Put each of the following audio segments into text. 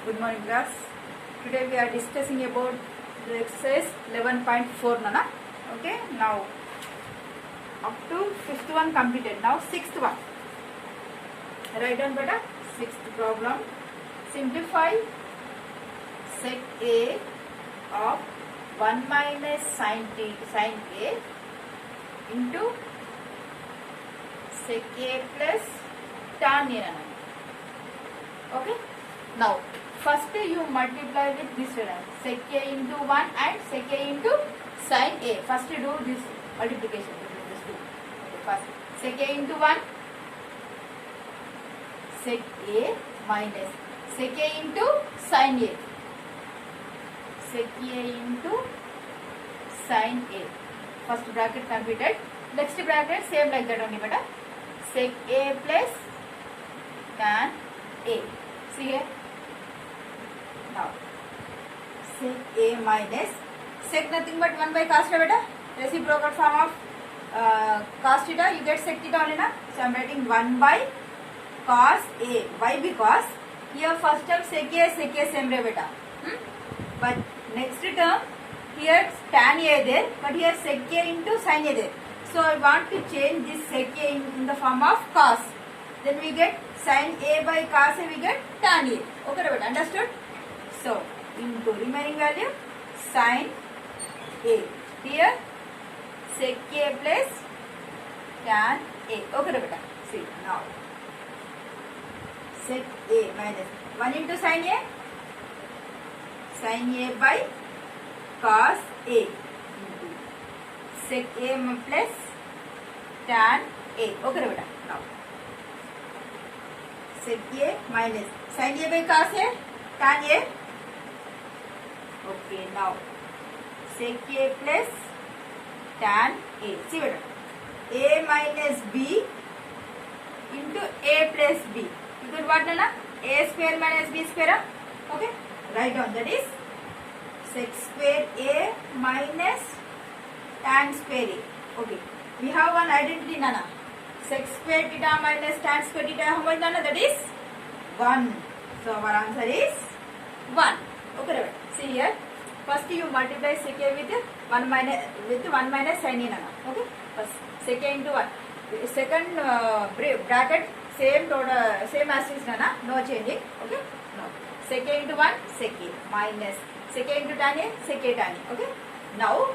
Good morning class. Today we are discussing about the exercise 11.4 Nana. Okay, now up to 5th one completed. Now 6th one. Write down beta. 6th problem. Simplify sec A of 1 minus sin A into sec A plus tan A. Okay. Now, first you multiply with this one, sec A into 1 and sec A into sin A. First you do this multiplication between these two. Okay, first sec A into 1, sec A minus sec A into sin A. Sec A into sin A. First bracket completed. Next bracket same like that only, but sec A plus tan A. See here. Now, sec A minus sec nothing but 1 by cos theta beta. Reciprocal form of cos theta. You get sec theta only na. So I am writing 1 by cos A. Why? Because here first term sec A same beta. But next term here tan A there, but here sec A into sin A there. So I want to change this sec A in the form of cos. Then we get sin A by cos A, we get tan A. Okay, beta. Understood? So, into remaining value, sin A. Here, sec A plus tan A. Okay, beta. See, now, sec A minus 1 into sin A. Sin A by cos A. Into sec A plus tan A. Okay, beta. Now, sec A minus sin A by cos A, tan A. Okay, now sec A plus tan A. See what? A minus B into A plus B. You got what, Nana? A square minus B square. Okay, write down. That is sec square A minus tan square A. Okay, we have one identity, Nana. Sec square theta minus tan square theta. How much, Nana? That is 1. So our answer is 1. Okay, right. See here. First you multiply sec A with 1 minus sin A, Nana. Okay. First sec A into 1. Second bracket same total, same as is, Nana. No changing. Okay. Now sec A into 1 sec A minus sec A into tan A sec A tan A. Okay. Now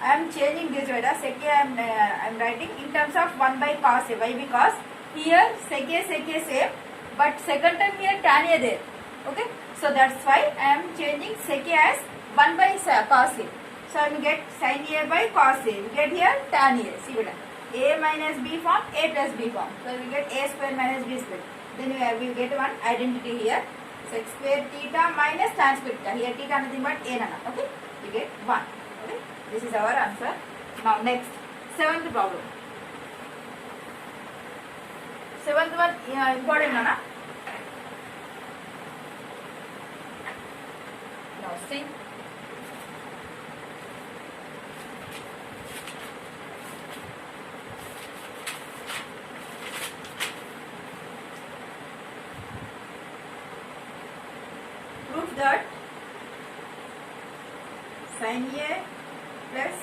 I am changing this right. Sec A I am writing in terms of 1 by cos A. Why? Because here sec A same, but second term here tan A there. Okay. So that's why I am changing sec A as 1 by cos A. So I will get sin A by cos A. We get here tan A. See what? A minus B form, A plus B form. So we get A square minus B square. Then we will get one identity here. Sec square theta minus tan square theta. Here theta nothing but A, Nana. Okay. We get 1. Okay. This is our answer. Now next, 7th problem. 7th one important, Nana. Now see. Prove that sin A plus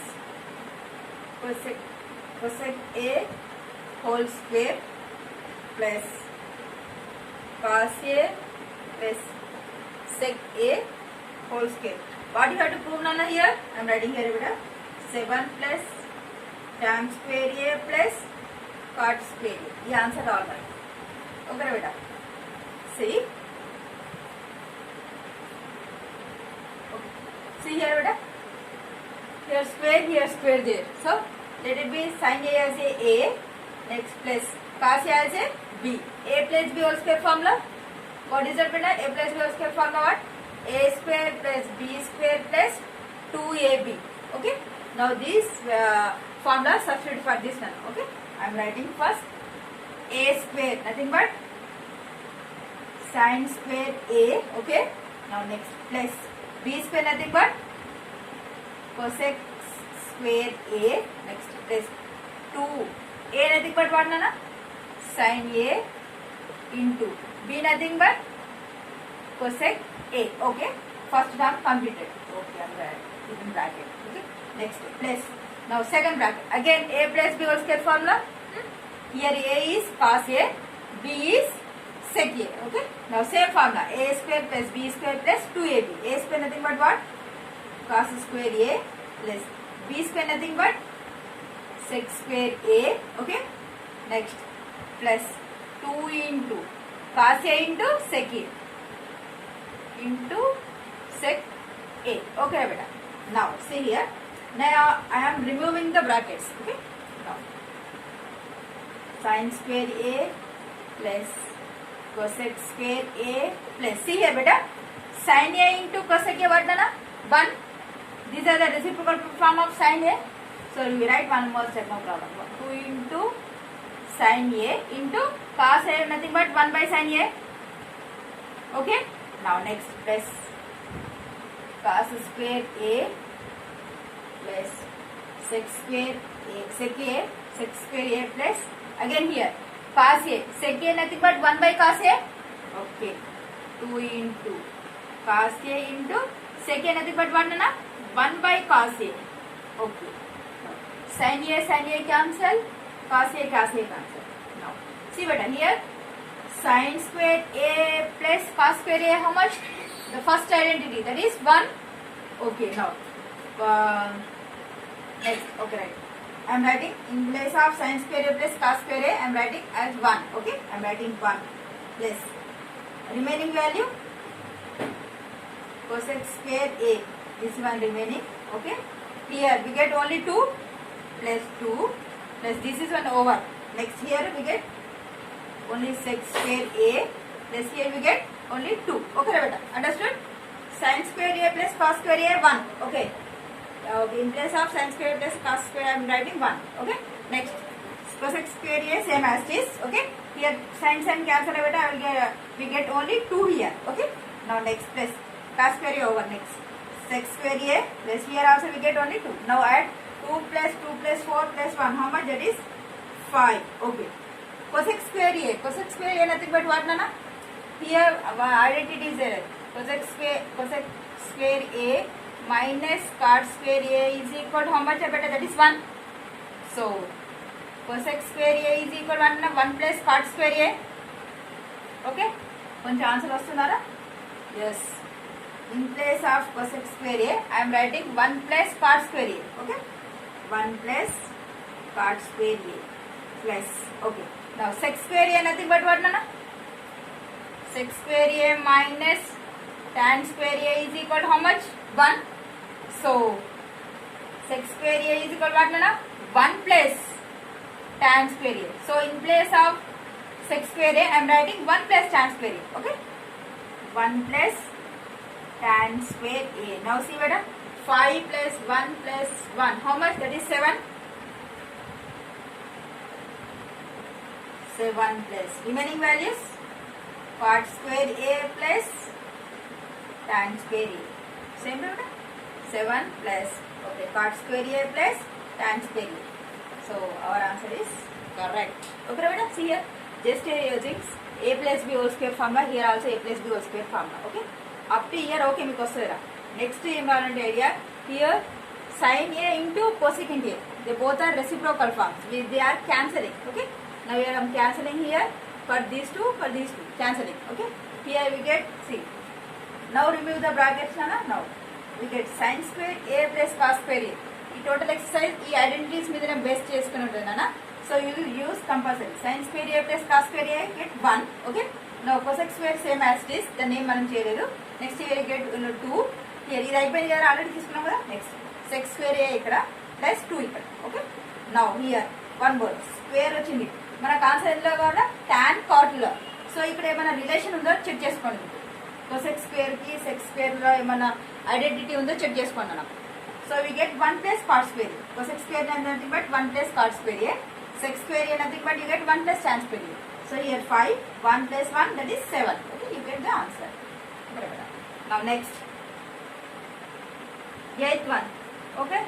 cosec A whole square plus cos A plus sec A whole square. What you have to prove, Nana, here? I am writing here, beta. 7 plus tan square A plus cot square A. You answer all that. Okay, beta. See? Okay. See here, beta. Here square there. So, let it be sin A as A, next plus cos A as a B. A plus B whole square formula. What is that, beta? A plus B whole square formula what? A square plus B square plus 2AB. Okay. Now this formula substitute for this one. Okay. I am writing first A square nothing but sin square A. Okay. Now next plus B square nothing but cosec square A. Next plus 2 A nothing but what, Nana? Sin A into B nothing but cosec A. Okay, first term completed. Okay, I'm right. In bracket. Okay, next plus. Now second bracket. Again A plus B whole square formula. Here A is cos A, B is sec A. Okay, now same formula. A square plus B square plus 2AB. A square nothing but what? Cos square A plus B square nothing but sec square A. Okay, next plus 2 into cos A into sec A into sec A. Okay, beta. Now see here. Now I am removing the brackets. Okay. Now sin square A plus cosec square A plus, see here beta, sin A into cosec A what na? 1. These are the reciprocal form of sin A. So we write one more step, no problem. 2 into sin A into cos A nothing but 1 by sin A. Okay. Now next plus cos square A plus sec square A plus again here cos A, sec A nothing but 1 by cos A. Okay, 2 into cos A into sec A nothing but 1 by cos A. Okay, sin A cancel, cos A cancel. Now see beta here sin square A plus cos square A, how much? The first identity, that is 1. Okay, now next, okay, right. I am writing in place of sin square A plus cos square A, I am writing as 1. Okay, I am writing 1 plus remaining value cosec square A, this one remaining. Okay, here we get only 2 plus 2 plus this is one over. Next here we get only sec square A plus here we get only 2. Okay, beta, understood? Sin square A plus cos square A 1. Okay. In place of sin square plus cos square I am writing 1. Okay. Next cosec square A same as this. Okay. Here sin cancel beta, I will get, we get only 2 here. Okay. Now next plus cos square A over next sec square A plus here also we get only 2. Now add 2 plus 4 plus 1. How much? That is 5. Okay. Cosec square A nothing but what nana? Here identity is there. Cosec square A minus cot square A is equal to how much? Beta, that is 1. So cosec square A is equal to 1 plus cot square A. Okay. Koncha answer vastundara? Yes. In place of cosec square A, I am writing 1 plus cot square A. Okay. 1 plus cot square A plus. Okay. Now sec square A nothing but what nana? Sec square A minus tan square A is equal to how much? 1. So sec square A is equal to what nana? 1 plus tan square A. So in place of sec square A I am writing 1 plus tan square A. Okay. 1 plus tan square A. Now see beta, 5 plus 1 plus 1. How much? That is 7. 7 plus remaining values cot square A plus tan square A. Same beta. 7 plus okay cot square A plus tan square A. So our answer is correct. Okay beta, see here just using A plus B whole square formula, here also A plus B whole square formula. Okay, up to here okay meeku vastara. Next important idea, here sin A into cosecant A, they both are reciprocal forms, they are cancelling. Okay, now here I am cancelling here for these two cancelling. Okay, here we get, see, now remove the brackets nana. Now we get sin square A plus cos square A. ఈ total exercise ఈ identities మీద నేను base చేసుకుని ఉంటుంది నాన్న. So you will use compulsory sin square A plus cos square A get 1. Okay, now cosec square same as it is, దాన్ని ఏం మనం చేయలేదు. Next here get 2. హియర్ ఇది అయిపోయింది కదా, ఆల్రెడీ తీసుకున్నాం కదా. నెక్స్ట్ sec square A ఇక్కడ ప్లస్ 2 ఇక్కడ. Okay, now here one more square వచ్చింది మన కాన్సెప్ట్ లో కూడా tan cot లో. సో ఇక్కడ ఏమైనా రిలేషన్ ఉందో చెక్ చేసుకోండి. cosec square కి sec square లో ఏమైనా ఐడెంటిటీ ఉందో చెక్ చేసుకోండి అన్న. So we get 1 plus cot square A. Cosec square is nothing but 1 plus cot square A. Sec square A nothing but you get 1 plus tan square A. So here 5, 1 plus 1 that is 7. Okay, you get the answer. Now next, 8th one. Okay.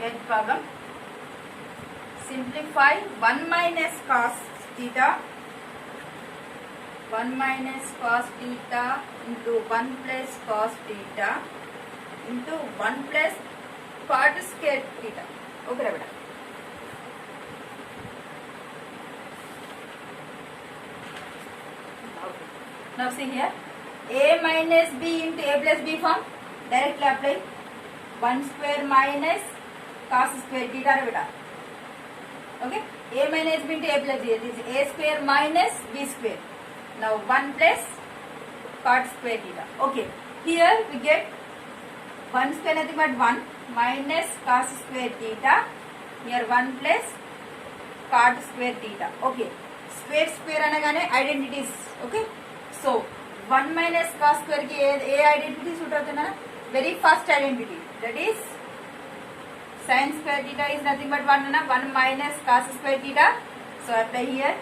8th problem. Simplify 1 minus cos theta 1 minus cos theta into 1 plus cos theta into 1 plus cot square theta. Okay, beta. Okay. Now see here, a minus b into a plus b form. Directly apply 1 square minus cos square theta, beta. Okay, a minus b into a plus b. This is a square minus b square. Now 1 plus cot square theta. Okay, here we get 1 square nothing but 1 minus cos square theta. Here 1 plus cot square theta. Okay, square anagane identities. Okay, so 1 minus cos square ki a identity suit avutunda. Very first identity, that is sin square theta is nothing but 1 minus cos square theta. So apply here,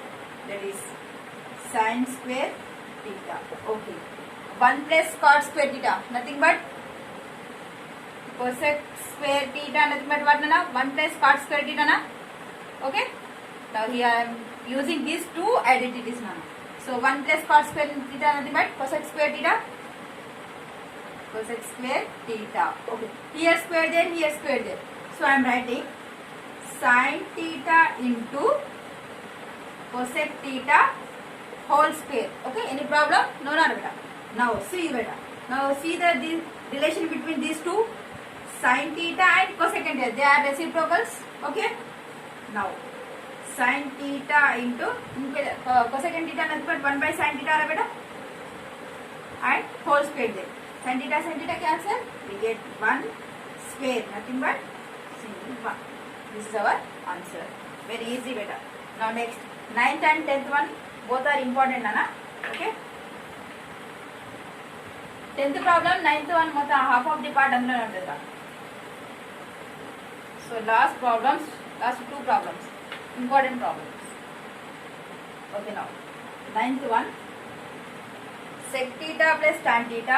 that is sin square theta. Okay, 1 plus cot square theta nothing but cosec square theta, nothing but what 1 plus cot square theta na. Okay, now here I am using these two identities now. So 1 plus cot square theta nothing but cosec square theta. Cosec square theta. Okay, here square there, here square there. So I am writing sin theta into cosec theta whole square. Okay, any problem? No, not beta. Now see beta. Now see the relation between these two, sin theta and cosecant theta. They are reciprocals. Okay. Now sin theta into cosecant theta nothing but 1 by sin theta beta and whole square there. Sin theta cancel. We get 1 square nothing but single 1. This is our answer. Very easy beta. Now next 9th and 10th one, both are important nana. Okay, 10th problem 9th one mota half of the part andlo untada. So last two problems, important problems. Okay, now 9th one, sec theta plus tan theta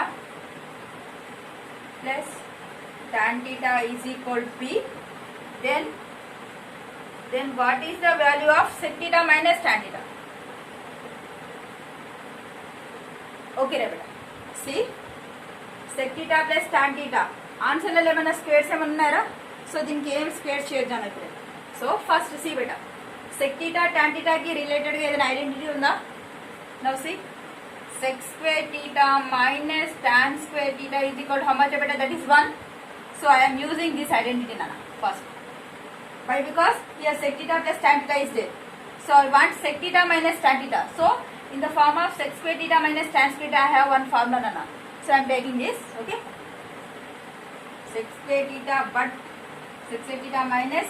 plus tan theta is equal to p. Then what is the value of sec theta minus tan theta? Okay, beta. See, sec theta plus tan theta. Answer lo emana squares emannaara. So దీనికి ఏం square చేద్దాం ఇప్పుడు. So first see beta, sec theta tan theta కి related గా ఏదైనా identity ఉందా? Now see, sec square theta minus tan square theta is equal to how much beta? That is 1. So I am using this identity nana first. Why? Because here sec theta plus tan theta is there. So I want sec theta minus tan theta. So in the form of sec square theta minus tan square theta, I have one formula nana. So I am taking this. Okay, sec square theta, but sec square theta minus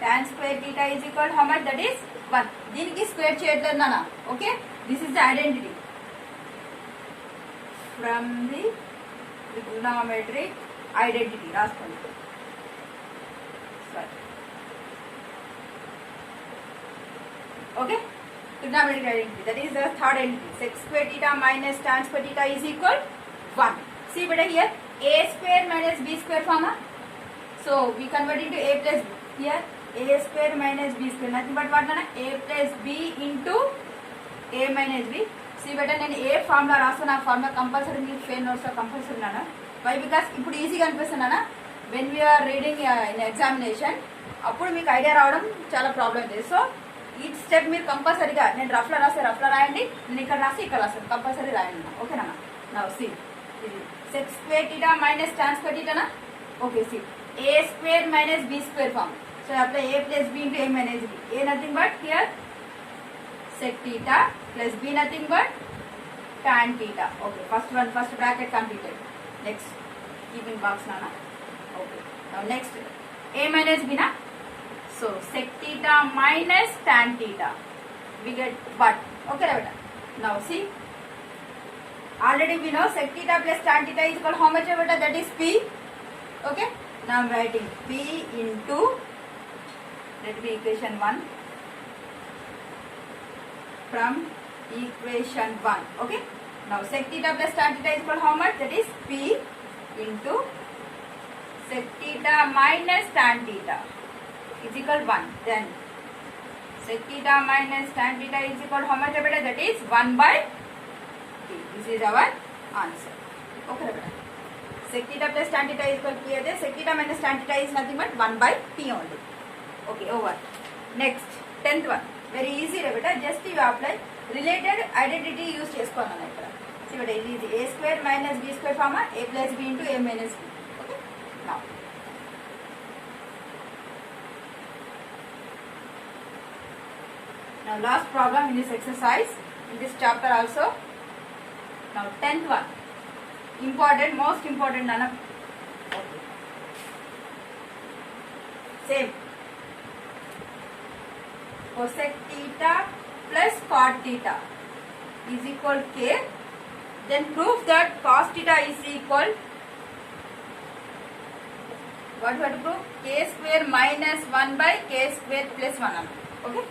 tan square theta is equal to how much? That is 1. దీనికి square చేయట్లేదు nana. Okay, this is the identity from the trigonometric identity. రాసుకోండి. Okay, trigonometric identity, that is the third identity. Sec square theta minus tan square theta is equal 1. See beta, here a square minus b square form. So we convert into a plus b. Here a square minus b square nothing but what nana? A plus b into a minus b. See beta, నేను ఏ formula రాస్తాను, ఆ formula compulsory మీరు fair notes లో compulsory నానా. Why? Because ఇప్పుడు ఈజీగా అనిపిస్తున్నానా, when we are reading in examination అప్పుడు మీకు ఐడియా రావడం చాలా ప్రాబ్లం ఉంది. సో ఈ స్టెప్ మీరు కంపల్సరీగా, నేను రఫ్లో రాస్తే రఫ్లో రాయండి, నేను ఇక్కడ రాస్తే ఇక్కడ రాస్తాను, కంపల్సరీ రాయండి. ఓకేనా? Now see, sec square theta minus tan square థీటానా. Okay, see A square minus B square form. So apply a plus b into a minus b. A nothing but here sec theta plus b nothing but tan theta. Okay, first bracket completed. Next, keeping box nana. Okay, now next a minus b na. So sec theta minus tan theta, we get what? Okay, beta. Now see, already we know sec theta plus tan theta is equal to how much beta? That is p. Okay, now I am writing p into, let be equation 1 from equation 1. Okay, now sec theta plus tan theta is equal to how much? That is p into sec theta minus tan theta is equal 1. Then sec theta minus tan theta is equal how much beta? That is 1 by t. This is our answer. Okay beta. Sec theta plus tan theta is equal to here. Sec theta minus tan theta is nothing but 1 by t only. Okay, over. Next 10th one. Very easy beta. Just you apply related identity use చేసుకోవాలన్న ఇక్కడ. See beta, it is a square minus b square form a plus b into a minus b. Okay. Now last problem in this exercise, in this chapter also. Now 10th one. Important, most important nana. Okay. Same. Cosec theta plus cot theta is equal k. Then prove that cos theta is equal. What we have to prove? K square minus 1 by k square plus 1. Okay.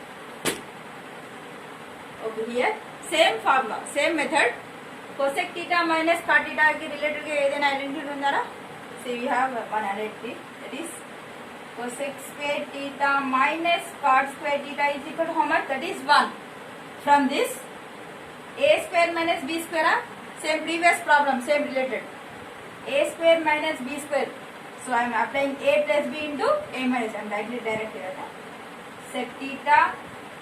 Okay, here same formula, same method. Cosec theta minus cot theta ki related ke edaina identity undara? So we have one identity, that is cosec square theta minus cot square theta is equal to how much? That is 1. From this a square minus b square, same previous problem, same related. A square minus b square. So I am applying a plus b into a minus. I am directly direct here. Sec theta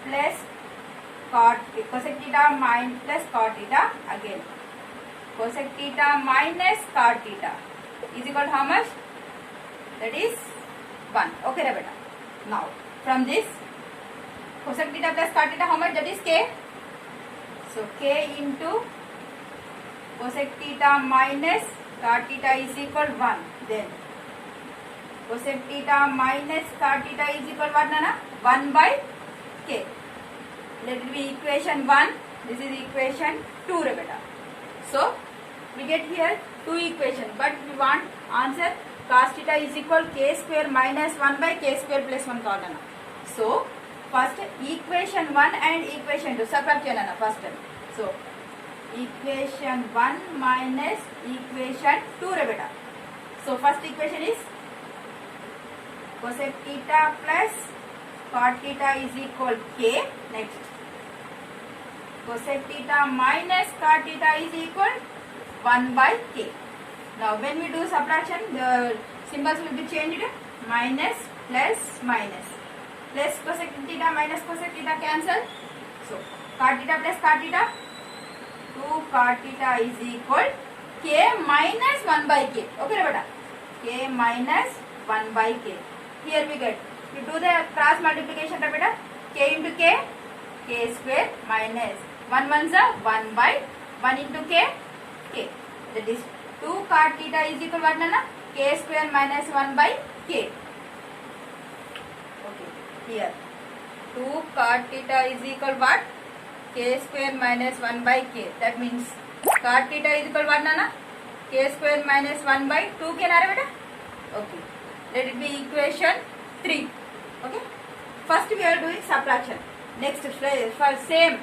plus cot, cosec theta minus plus cot theta again. Cosec theta minus cot theta is equal to how much? That is 1. Okay, beta. Now from this cosec theta plus cot theta how much? That is k. So k into cosec theta minus cot theta is equal 1. Then cosec theta minus cot theta is equal what nana? 1 by k. Let it be equation 1. This is equation 2 beta. So we get here 2 equations, but we want answer cos theta is equal k square minus 1 by k square plus 1 kavatana. So first equation 1 and equation 2 subtract cheyalana first time. So equation 1 minus equation 2 beta. So first equation is cosec theta plus cot theta is equal k. Next cosec theta minus cot theta is equal 1 by k. Now when we do subtraction, the symbols will be changed. Minus plus minus. Plus cosec theta minus cosec theta cancel. So cot theta plus cot theta, 2 cot theta is equal k minus 1 by k. Okay beta. K minus 1 by k. Here we get, we do the cross multiplication beta. K into k, k square minus 1 ones are 1 by 1 into k, k. That is 2 cot theta is equal what nana? K square minus 1 by k. Okay, here 2 cot theta is equal what? K square minus 1 by k. That means cot theta is equal what nana? K square minus 1 by 2 k nara beta. Okay, let it be equation 3. Okay, first we are doing subtraction. Next for same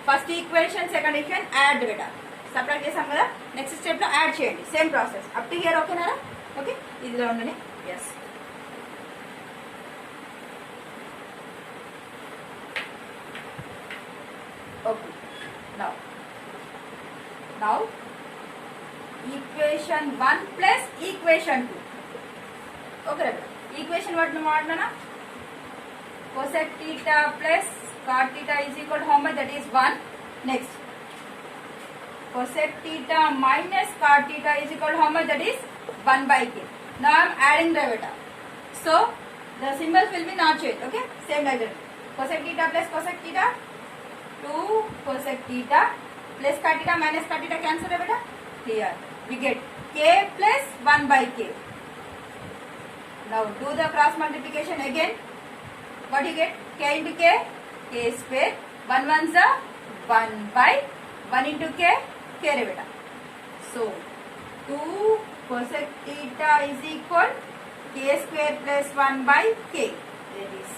first equation second equation add beta. Subtract chesam kada, next step lo add cheyandi, same process up to here. Okay nara? Okay, idilo undani. Yes. Okay, now equation 1 plus equation 2. Okay, equation what nu maadana? Cosec theta plus cot theta is equal to how much? That is 1. Next cosec theta minus cot theta is equal to how much? That is 1 by k. Now I am adding the beta. So the symbols will be not changed. Okay, same like that. Cosec theta plus cosec theta, 2 cosec theta plus cot theta minus cot theta cancel beta. Here we get k plus 1 by k. Now do the cross multiplication again. What you get? K into k, k square. 1 ones are 1 by 1 into k, k beta. So 2 cosec theta is equal k square plus 1 by k. That is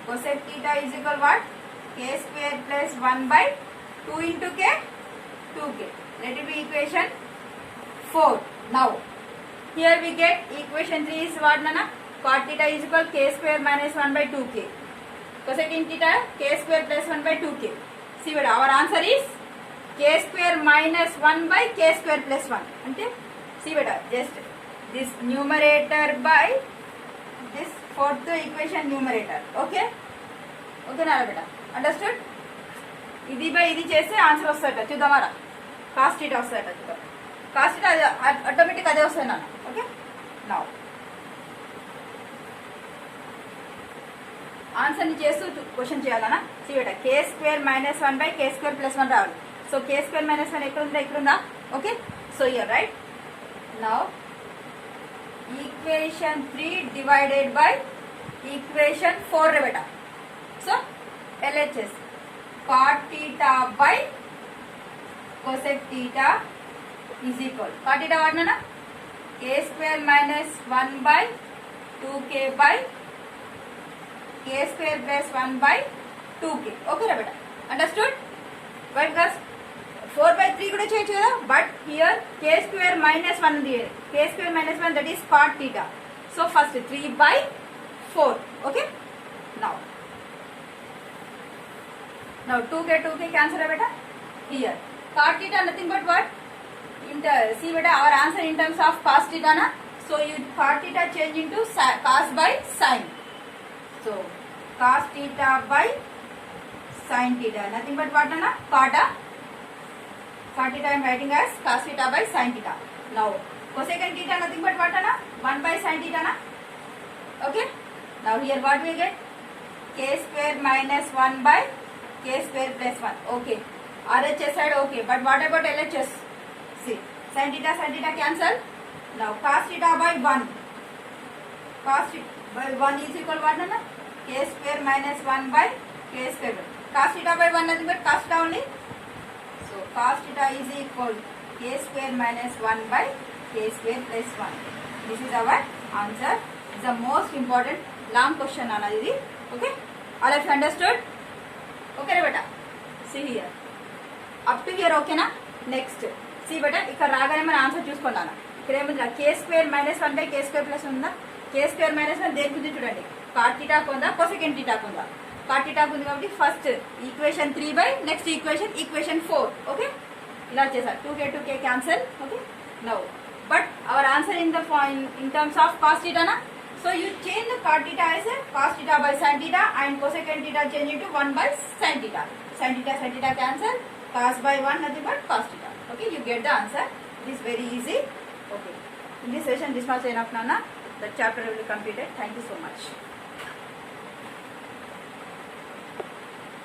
cosec theta is equal what? K square plus 1 by 2 into k, 2k. Let it be equation 4. Now here we get equation 3 is what nana, cot theta is equal k square minus 1 by 2k, cosecant theta k square plus 1 by 2k. See what our answer is k square minus 1 by k square plus 1 ante, see what just this numerator by this fourth equation numerator. Okay na beta, understood? ఇది by ఇది చేస్తే answer వస్తాయట, చూద్దామారా. Cost theta వస్తాయట, చూద్దాం. Cost theta automatic అదే వస్తాయి నాన్న. Okay now ఆన్సర్ని చేస్తూ question చేయాలన్నా. సీబెట K square minus 1 by K square plus 1 రావాలి. సో కే స్క్వేర్ మైనస్ 1 ఎక్కడ ఉందా, ఇక్కడ ఉందా. Okay so here right now equation 3 divided by equation 4 బేట. So LHS cot theta by cosec theta is equal, cot theta what nana, k square minus 1 by 2k by k square plus 1 by 2k. Okay ra beta, understood? Why? Because 4 by 3 kuda cheyochu kada, but here k square minus 1 ఉంది, k square minus 1 that is cot theta. So first 3 by 4. Okay now 2k cancel hai beta. Here cot theta nothing but what, see beta our answer in terms of cos theta na, so you cot theta change into cos by sin. So cos theta by sin theta nothing but what na, cot theta I am writing as cos theta by sin theta. Now cosecant theta nothing but what na, 1 by sin theta na. Okay now here what we get, k square minus 1 by k square plus 1. Okay RHS side okay, but what about LHS? See sin theta cancel. Now cos theta by 1, cos theta by 1 is equal what na, k square minus 1 by k square. Cos theta by 1 nothing but cos theta only. So cos theta is equal k square minus 1 by k square plus 1. This is our answer. It's the most important long question nana idi. Okay all of you understood? Okay beta, see here up to here. Okay na, next see beta ikkada raagane mana answer chuskondana. ikkada em undra k square minus 1 by k square plus unda, k square minus 1 దేనికి ఉంది చూడండి, cot theta కొందా cosecant theta కొందా, cot theta ఉంది కాబట్టి first equation 3 by next equation 4. Okay ఇలా చేసారు, 2k cancel. Okay now but our answer in the in terms of cos theta na, so you change the cot theta as a cos theta by sin theta and cosecant theta change into 1 by sin theta. Sin theta cancel, cos by 1 nothing but cos theta. Okay you get the answer. It is very easy. Okay in this session this much enough nana, the chapter will be completed. Thank you so much.